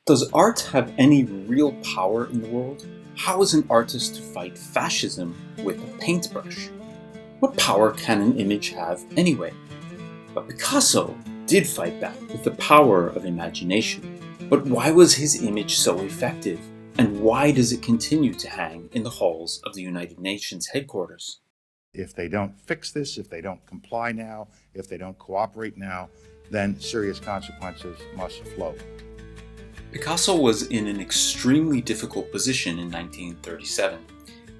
Does art have any real power in the world? How is an artist to fight fascism with a paintbrush? What power can an image have anyway? But Picasso did fight back with the power of imagination. But why was his image so effective? And why does it continue to hang in the halls of the United Nations headquarters? If they don't fix this, if they don't comply now, if they don't cooperate now, then serious consequences must flow. Picasso was in an extremely difficult position in 1937.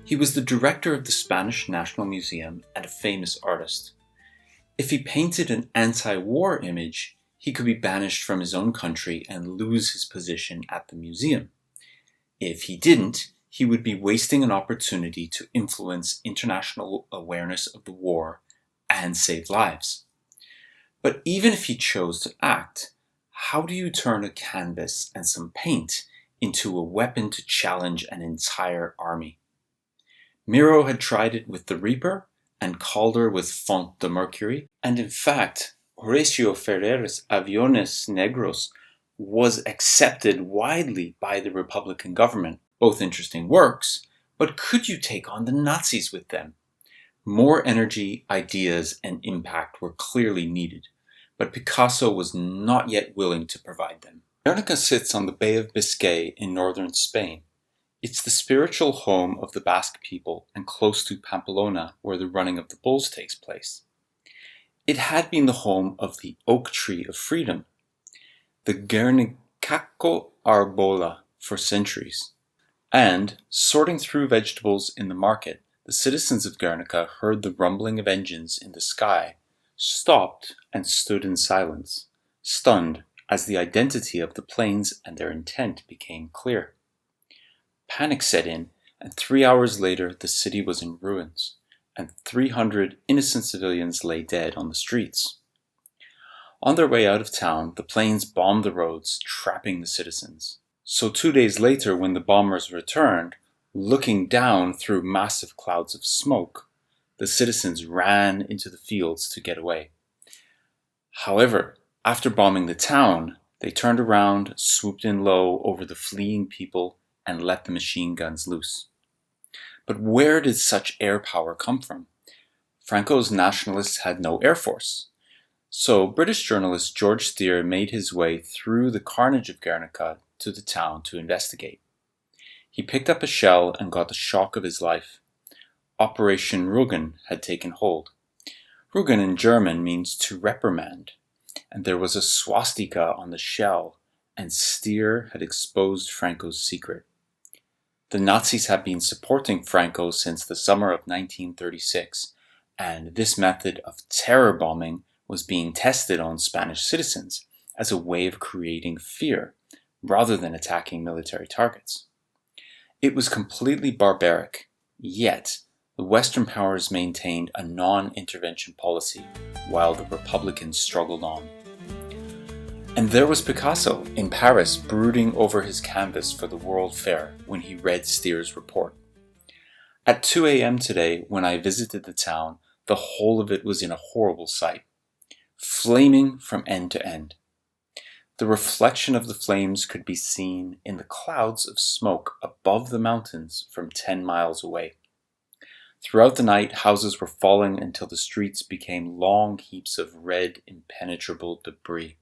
He was the director of the Spanish National Museum and a famous artist. If he painted an anti-war image, he could be banished from his own country and lose his position at the museum. If he didn't, he would be wasting an opportunity to influence international awareness of the war and save lives. But even if he chose to act, how do you turn a canvas and some paint into a weapon to challenge an entire army? Miro had tried it with the Reaper and Calder with Font de Mercury, and in fact, Horacio Ferrer's Aviones Negros was accepted widely by the Republican government. Both interesting works, but could you take on the Nazis with them? More energy, ideas, and impact were clearly needed, but Picasso was not yet willing to provide them. Guernica sits on the Bay of Biscay in northern Spain. It's the spiritual home of the Basque people and close to Pamplona, where the running of the bulls takes place. It had been the home of the oak tree of freedom, the Guernicaco arbola, for centuries. And, sorting through vegetables in the market, the citizens of Guernica heard the rumbling of engines in the sky, stopped and stood in silence, stunned as the identity of the planes and their intent became clear. Panic set in, and 3 hours later the city was in ruins, and 300 innocent civilians lay dead on the streets. On their way out of town, the planes bombed the roads, trapping the citizens. So 2 days later, when the bombers returned, looking down through massive clouds of smoke, the citizens ran into the fields to get away. However, after bombing the town, they turned around, swooped in low over the fleeing people, and let the machine guns loose. But where did such air power come from? Franco's Nationalists had no air force. So British journalist George Steer made his way through the carnage of Guernica to the town to investigate. He picked up a shell and got the shock of his life. Operation Rugen had taken hold. Rugen in German means to reprimand, and there was a swastika on the shell, and Steer had exposed Franco's secret. The Nazis had been supporting Franco since the summer of 1936, and this method of terror bombing was being tested on Spanish citizens as a way of creating fear, rather than attacking military targets. It was completely barbaric, yet the Western powers maintained a non-intervention policy while the Republicans struggled on. And there was Picasso in Paris brooding over his canvas for the World Fair when he read Steer's report. At 2 a.m. today, when I visited the town, the whole of it was in a horrible sight, flaming from end to end. The reflection of the flames could be seen in the clouds of smoke above the mountains from 10 miles away. Throughout the night, houses were falling until the streets became long heaps of red, impenetrable debris.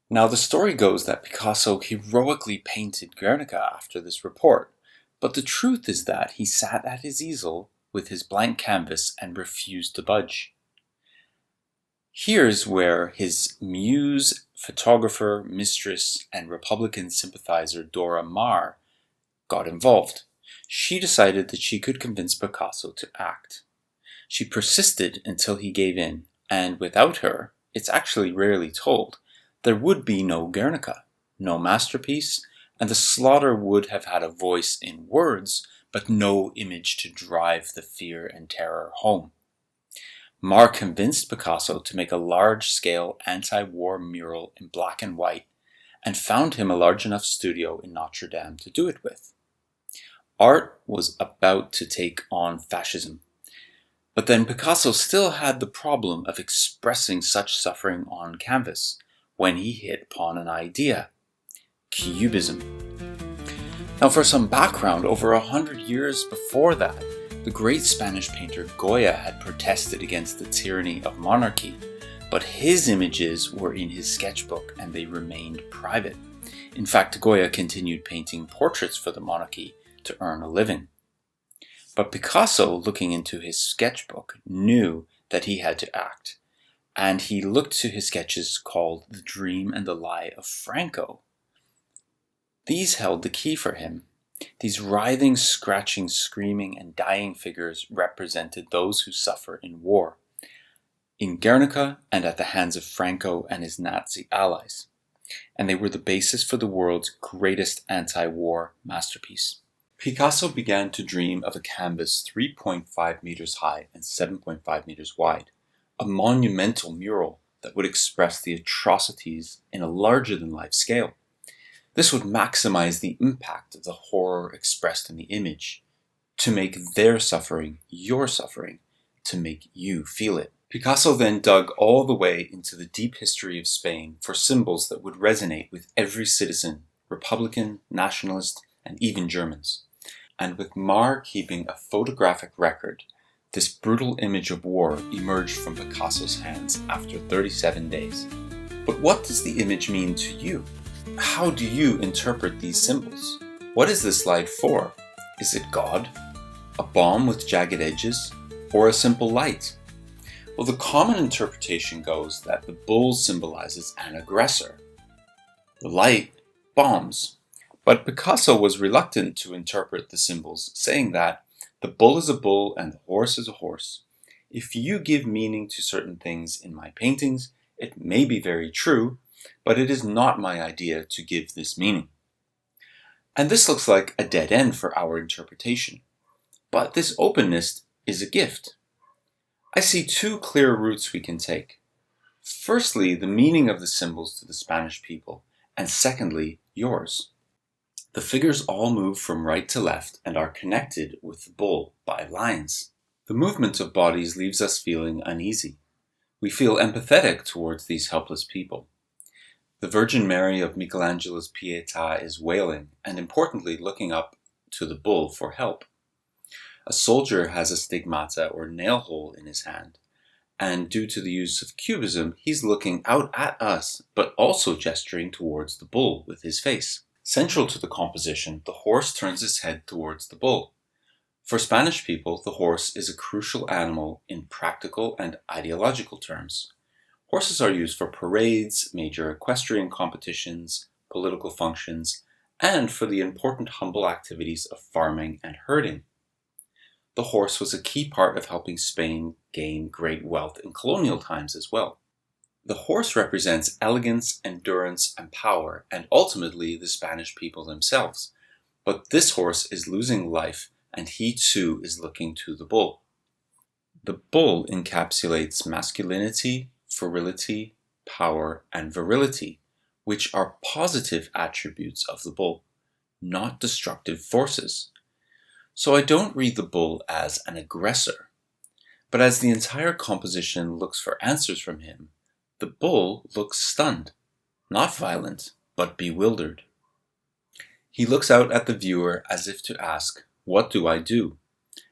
Now, the story goes that Picasso heroically painted Guernica after this report, but the truth is that he sat at his easel with his blank canvas and refused to budge. Here's where his muse, photographer, mistress, and Republican sympathizer Dora Maar got involved. She decided that she could convince Picasso to act. She persisted until he gave in, and without her, it's actually rarely told, there would be no Guernica, no masterpiece, and the slaughter would have had a voice in words, but no image to drive the fear and terror home. Maar convinced Picasso to make a large-scale anti-war mural in black and white, and found him a large enough studio in Notre Dame to do it with. Art was about to take on fascism. But then Picasso still had the problem of expressing such suffering on canvas when he hit upon an idea. Cubism. Now, for some background, over 100 years before that, the great Spanish painter Goya had protested against the tyranny of monarchy, but his images were in his sketchbook and they remained private. In fact, Goya continued painting portraits for the monarchy to earn a living. But Picasso, looking into his sketchbook, knew that he had to act, and he looked to his sketches called The Dream and the Lie of Franco. These held the key for him. These writhing, scratching, screaming, and dying figures represented those who suffer in war, in Guernica and at the hands of Franco and his Nazi allies. And they were the basis for the world's greatest anti-war masterpiece. Picasso began to dream of a canvas 3.5 meters high and 7.5 meters wide, a monumental mural that would express the atrocities in a larger-than-life scale. This would maximize the impact of the horror expressed in the image, to make their suffering your suffering, to make you feel it. Picasso then dug all the way into the deep history of Spain for symbols that would resonate with every citizen, Republican, Nationalist, and even Germans. And with Mar keeping a photographic record, this brutal image of war emerged from Picasso's hands after 37 days. But what does the image mean to you? How do you interpret these symbols? What is this light for? Is it God? A bomb with jagged edges? Or a simple light? Well, the common interpretation goes that the bull symbolizes an aggressor. The light, bombs. But Picasso was reluctant to interpret the symbols, saying that the bull is a bull and the horse is a horse. If you give meaning to certain things in my paintings, it may be very true, but it is not my idea to give this meaning. And this looks like a dead end for our interpretation. But this openness is a gift. I see two clear routes we can take. Firstly, the meaning of the symbols to the Spanish people, and secondly, yours. The figures all move from right to left and are connected with the bull by lines. The movement of bodies leaves us feeling uneasy. We feel empathetic towards these helpless people. The Virgin Mary of Michelangelo's Pietà is wailing and, importantly, looking up to the bull for help. A soldier has a stigmata or nail hole in his hand, and due to the use of cubism, he's looking out at us, but also gesturing towards the bull with his face. Central to the composition, the horse turns its head towards the bull. For Spanish people, the horse is a crucial animal in practical and ideological terms. Horses are used for parades, major equestrian competitions, political functions, and for the important humble activities of farming and herding. The horse was a key part of helping Spain gain great wealth in colonial times as well. The horse represents elegance, endurance, and power, and ultimately the Spanish people themselves. But this horse is losing life, and he too is looking to the bull. The bull encapsulates masculinity, virility, power, and virility, which are positive attributes of the bull, not destructive forces. So I don't read the bull as an aggressor, but as the entire composition looks for answers from him, the bull looks stunned, not violent, but bewildered. He looks out at the viewer as if to ask, "What do I do?"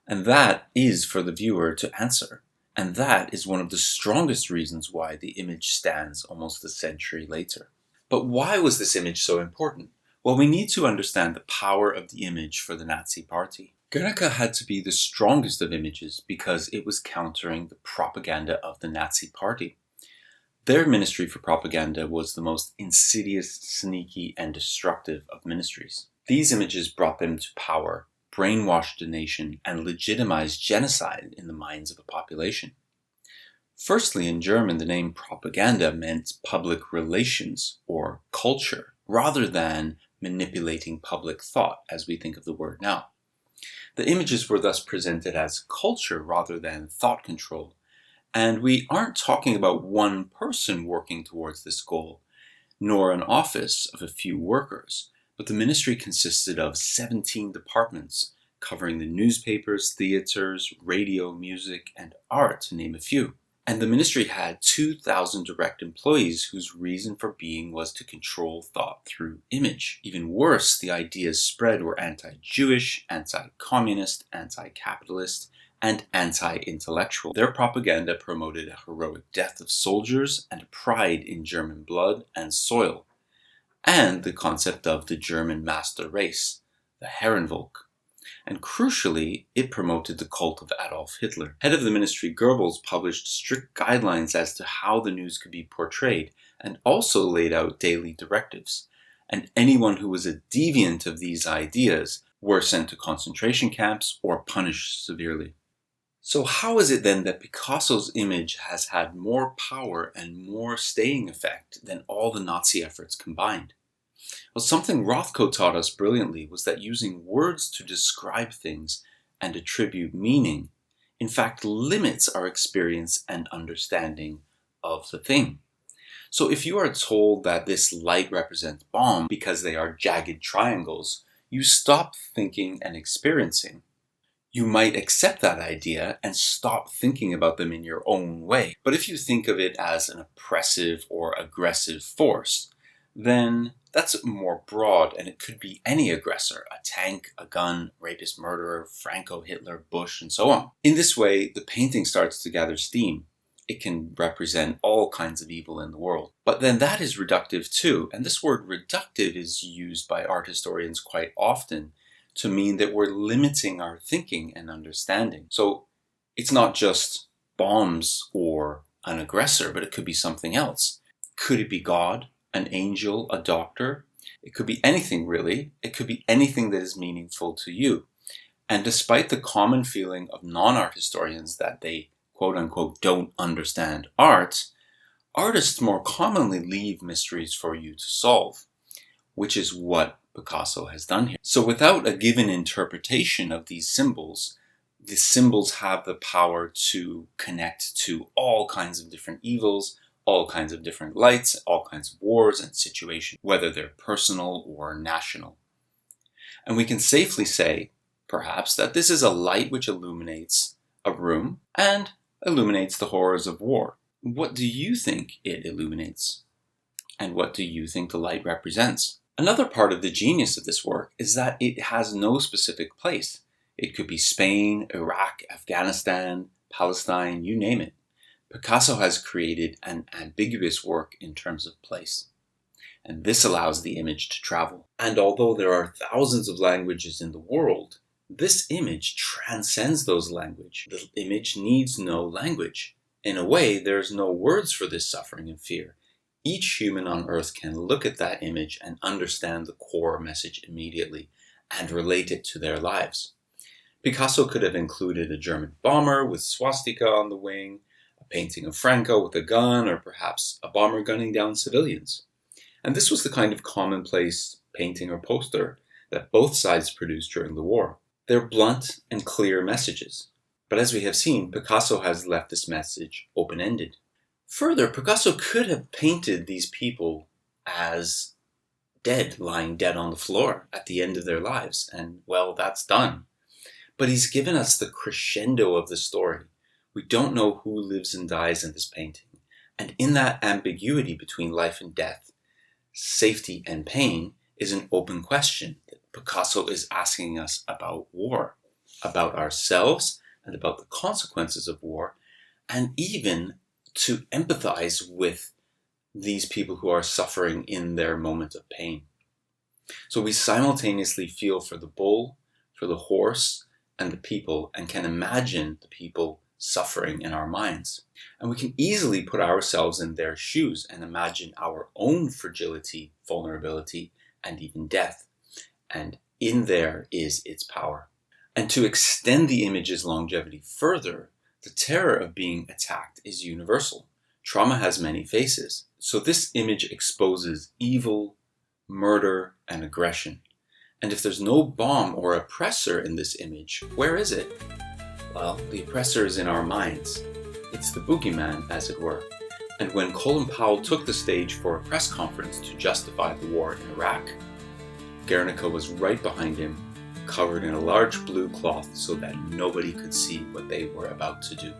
And that is for the viewer to answer. And that is one of the strongest reasons why the image stands almost a century later. But why was this image so important? Well, we need to understand the power of the image for the Nazi Party. Guernica had to be the strongest of images because it was countering the propaganda of the Nazi Party. Their ministry for propaganda was the most insidious, sneaky, and destructive of ministries. These images brought them to power, brainwashed the nation, and legitimized genocide in the minds of the population. Firstly, in German, the name propaganda meant public relations or culture, rather than manipulating public thought as we think of the word now. The images were thus presented as culture rather than thought control. And we aren't talking about one person working towards this goal, nor an office of a few workers, but the ministry consisted of 17 departments, covering the newspapers, theaters, radio, music, and art, to name a few. And the ministry had 2,000 direct employees whose reason for being was to control thought through image. Even worse, the ideas spread were anti-Jewish, anti-communist, anti-capitalist, and anti-intellectual. Their propaganda promoted a heroic death of soldiers and a pride in German blood and soil, and the concept of the German master race, the Herrenvolk. And crucially, it promoted the cult of Adolf Hitler. Head of the ministry Goebbels published strict guidelines as to how the news could be portrayed, and also laid out daily directives. And anyone who was a deviant of these ideas were sent to concentration camps or punished severely. So how is it then that Picasso's image has had more power and more staying effect than all the Nazi efforts combined? Well, something Rothko taught us brilliantly was that using words to describe things and attribute meaning, in fact, limits our experience and understanding of the thing. So if you are told that this light represents bombs because they are jagged triangles, you stop thinking and experiencing. You might accept that idea and stop thinking about them in your own way. But if you think of it as an oppressive or aggressive force, then that's more broad, and it could be any aggressor: a tank, a gun, rapist, murderer, Franco, Hitler, Bush, and so on. In this way, the painting starts to gather steam. It can represent all kinds of evil in the world. But then that is reductive too, and this word reductive is used by art historians quite often to mean that we're limiting our thinking and understanding. So it's not just bombs or an aggressor, but it could be something else. Could it be God? An angel, a doctor? It could be anything really. It could be anything that is meaningful to you. And despite the common feeling of non-art historians that they quote unquote don't understand art, artists more commonly leave mysteries for you to solve, which is what Picasso has done here. So without a given interpretation of these symbols, the symbols have the power to connect to all kinds of different evils, all kinds of different lights, all kinds of wars and situations, whether they're personal or national. And we can safely say, perhaps, that this is a light which illuminates a room and illuminates the horrors of war. What do you think it illuminates? And what do you think the light represents? Another part of the genius of this work is that it has no specific place. It could be Spain, Iraq, Afghanistan, Palestine, you name it. Picasso has created an ambiguous work in terms of place, and this allows the image to travel. And although there are thousands of languages in the world, this image transcends those languages. The image needs no language. In a way, there's no words for this suffering and fear. Each human on earth can look at that image and understand the core message immediately and relate it to their lives. Picasso could have included a German bomber with swastika on the wing, a painting of Franco with a gun, or perhaps a bomber gunning down civilians. And this was the kind of commonplace painting or poster that both sides produced during the war. They're blunt and clear messages. But as we have seen, Picasso has left this message open-ended. Further, Picasso could have painted these people as dead, lying dead on the floor at the end of their lives, and well, that's done. But he's given us the crescendo of the story. We don't know who lives and dies in this painting. And in that ambiguity between life and death, safety and pain is an open question that Picasso is asking us about war, about ourselves and about the consequences of war, and even to empathize with these people who are suffering in their moment of pain. So we simultaneously feel for the bull, for the horse, and the people, and can imagine the people suffering in our minds. And we can easily put ourselves in their shoes and imagine our own fragility, vulnerability, and even death. And in there is its power. And to extend the image's longevity further, the terror of being attacked is universal. Trauma has many faces. So this image exposes evil, murder, and aggression. And if there's no bomb or oppressor in this image, where is it? Well, the oppressor is in our minds. It's the boogeyman, as it were. And when Colon Powell took the stage for a press conference to justify the war in Iraq, Guernica was right behind him, covered in a large blue cloth so that nobody could see what they were about to do.